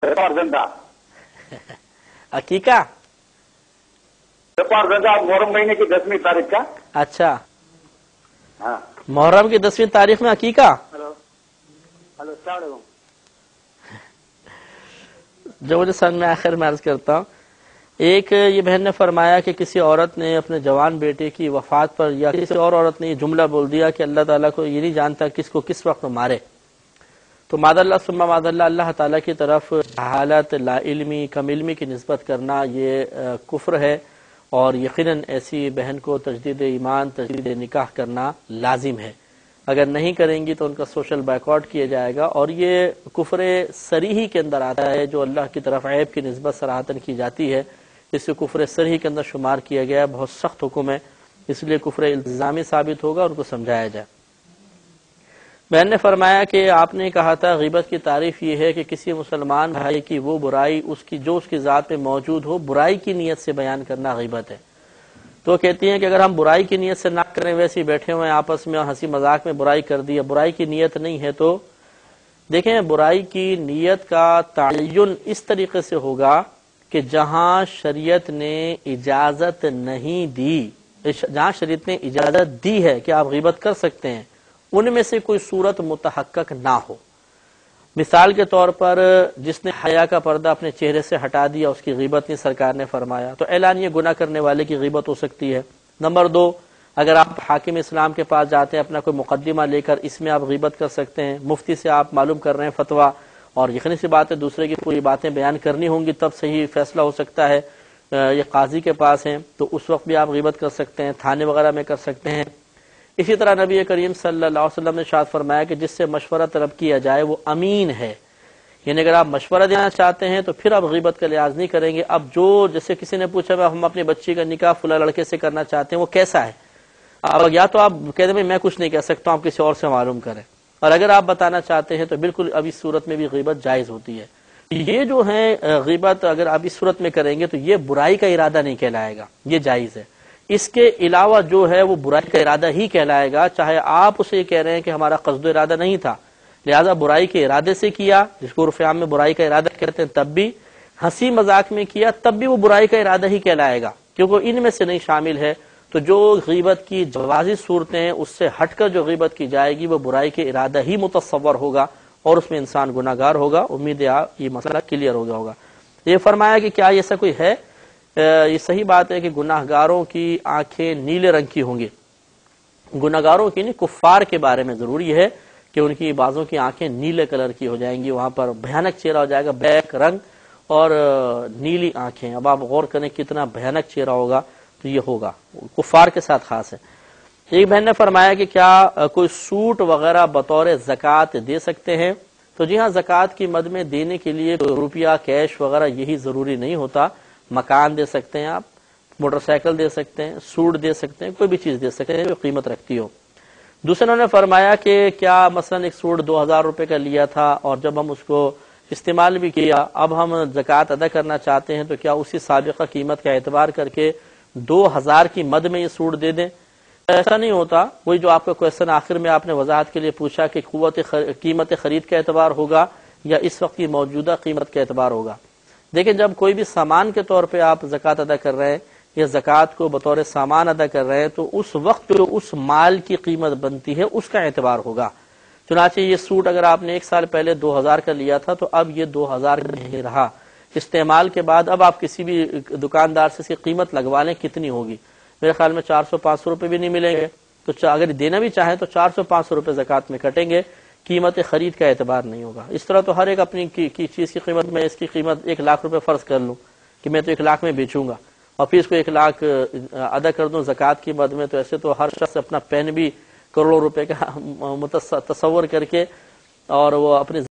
زندہ عقیقہ محرم مہینے کی 10ویں تاریخ کا. اچھا ہاں محرم کی 10ویں تاریخ میں عقیقہ. ہلو السلام علیکم. جو مجھے سمجھ میں آخر میں عرض کرتا ہوں، ایک یہ بہن نے فرمایا کہ کسی عورت نے اپنے جوان بیٹے کی وفات پر یا کسی اور عورت نے یہ جملہ بول دیا کہ اللہ تعالیٰ کو یہ نہیں جانتا کس کو کس وقت مارے، تو معاذ اللہ ثم معاذ اللہ اللہ تعالیٰ کی طرف جہالت، لا علمی، کم علمی کی نسبت کرنا یہ کفر ہے، اور یقیناً ایسی بہن کو تجدید ایمان، تجدید نکاح کرنا لازم ہے. اگر نہیں کریں گی تو ان کا سوشل بائیکاٹ کیا جائے گا، اور یہ کفر صریحی کے اندر آتا ہے جو اللہ کی طرف عیب کی نسبت صراحتاً کی جاتی ہے، اس سے کفر صریحی کے اندر شمار کیا گیا ہے. بہت سخت حکم ہے، اس لیے کفر الزامی ثابت ہوگا، ان کو سمجھایا جائے. بہن نے فرمایا کہ آپ نے کہا تھا غیبت کی تعریف یہ ہے کہ کسی مسلمان بھائی کی وہ برائی جو اس کی ذات میں موجود ہو، برائی کی نیت سے بیان کرنا غیبت ہے. تو کہتی ہیں کہ اگر ہم برائی کی نیت سے نہ کریں، ویسے بیٹھے ہوئے آپس میں اور ہنسی مذاق میں برائی کر دی، برائی کی نیت نہیں ہے، تو دیکھیں برائی کی نیت کا تعین اس طریقے سے ہوگا کہ جہاں شریعت نے اجازت نہیں دی، جہاں شریعت نے اجازت دی ہے کہ آپ غیبت کر سکتے ہیں، ان میں سے کوئی صورت متحقق نہ ہو. مثال کے طور پر جس نے حیا کا پردہ اپنے چہرے سے ہٹا دیا، اس کی غیبت نہیں سرکار نے فرمایا، تو اعلانیہ گناہ کرنے والے کی غیبت ہو سکتی ہے. نمبر 2، اگر آپ حاکم اسلام کے پاس جاتے ہیں اپنا کوئی مقدمہ لے کر، اس میں آپ غیبت کر سکتے ہیں. مفتی سے آپ معلوم کر رہے ہیں فتویٰ، اور یقینی سی بات ہے دوسرے کی پوری باتیں بیان کرنی ہوں گی تب صحیح فیصلہ ہو سکتا ہے. یہ قاضی کے پاس ہیں تو اس وقت بھی آپ غیبت کر سکتے ہیں، تھانے وغیرہ میں کر سکتے ہیں. اسی طرح نبی کریم صلی اللہ علیہ وسلم نے ارشاد فرمایا کہ جس سے مشورہ طلب کیا جائے وہ امین ہے، یعنی اگر آپ مشورہ دینا چاہتے ہیں تو پھر آپ غیبت کا لحاظ نہیں کریں گے. اب جیسے کسی نے پوچھا ہم اپنی بچی کا نکاح فلاں لڑکے سے کرنا چاہتے ہیں، وہ کیسا ہے، اب یا تو آپ کہہ دیں میں کچھ نہیں کہہ سکتا ہوں، آپ کسی اور سے معلوم کریں، اور اگر آپ بتانا چاہتے ہیں تو بالکل اب اس صورت میں بھی غیبت جائز ہوتی ہے. یہ جو ہے غیبت اگر آپ اس صورت میں کریں گے تو یہ برائی کا ارادہ نہیں کہلائے گا، یہ جائز ہے. اس کے علاوہ جو ہے وہ برائی کا ارادہ ہی کہلائے گا، چاہے آپ اسے کہہ رہے ہیں کہ ہمارا قصد و ارادہ نہیں تھا، لہذا برائی کے ارادے سے کیا، جس کو عرف عام میں برائی کا ارادہ کہتے ہیں، تب بھی ہنسی مذاق میں کیا تب بھی وہ برائی کا ارادہ ہی کہلائے گا، کیونکہ ان میں سے نہیں شامل ہے. تو جو غیبت کی جوازی صورتیں اس سے ہٹ کر جو غیبت کی جائے گی وہ برائی کے ارادہ ہی متصور ہوگا، اور اس میں انسان گناہ گار ہوگا. امید ہے یہ مسئلہ کلیئر ہو گیا ہوگا. یہ فرمایا کہ کیا ایسا کوئی ہے، یہ صحیح بات ہے کہ گناہ گاروں کی آنکھیں نیلے رنگ کی ہوں گی. گناہ گاروں کی نہیں، کفار کے بارے میں ضروری ہے کہ ان کی بعضوں کی آنکھیں نیلے کلر کی ہو جائیں گی، وہاں پر بھیانک چہرہ ہو جائے گا، بلیک رنگ اور نیلی آنکھیں. اب آپ غور کریں کتنا بھیانک چہرہ ہوگا، تو یہ ہوگا کفار کے ساتھ خاص ہے. ایک بہن نے فرمایا کہ کیا کوئی سوٹ وغیرہ بطور زکوٰۃ دے سکتے ہیں؟ تو جی ہاں، زکوٰۃ کی مد میں دینے کے لیے روپیہ کیش وغیرہ یہی ضروری نہیں ہوتا. مکان دے سکتے ہیں آپ، موٹر سائیکل دے سکتے ہیں، سوٹ دے سکتے ہیں، کوئی بھی چیز دے سکتے ہیں جو قیمت رکھتی ہو. دوسروں نے فرمایا کہ کیا مثلا ایک سوٹ 2000 روپے کا لیا تھا اور جب ہم اس کو استعمال بھی کیا، اب ہم زکوٰۃ ادا کرنا چاہتے ہیں تو کیا اسی سابقہ قیمت کا اعتبار کر کے 2000 کی مد میں یہ سوٹ دے دیں؟ ایسا نہیں ہوتا. وہی جو آپ کا کویشچن آخر میں آپ نے وضاحت کے لیے پوچھا کہ قیمت خرید کا اعتبار ہوگا یا اس وقت کی موجودہ قیمت کا اعتبار ہوگا. دیکھیں جب کوئی بھی سامان کے طور پہ آپ زکوٰۃ ادا کر رہے ہیں یا زکوٰۃ کو بطور سامان ادا کر رہے ہیں تو اس وقت جو اس مال کی قیمت بنتی ہے اس کا اعتبار ہوگا. چنانچہ یہ سوٹ اگر آپ نے 1 سال پہلے 2000 کا لیا تھا تو اب یہ 2000 کا نہیں رہا. استعمال کے بعد اب آپ کسی بھی دکاندار سے اس کی قیمت لگوا لیں کتنی ہوگی، میرے خیال میں 400-500 روپے بھی نہیں ملیں گے. تو اگر دینا بھی چاہیں تو 400-500 روپے زکوٰۃ میں کٹیں گے، قیمت خرید کا اعتبار نہیں ہوگا. اس طرح تو ہر ایک اپنی چیز کی قیمت میں اس کی قیمت 1 لاکھ روپے فرض کر لوں کہ میں تو 1 لاکھ میں بیچوں گا اور پھر اس کو 1 لاکھ ادا کر دوں زکوٰۃ کی مد میں، تو ایسے تو ہر شخص اپنا پین بھی کروڑوں روپے کا تصور کر کے اور وہ اپنے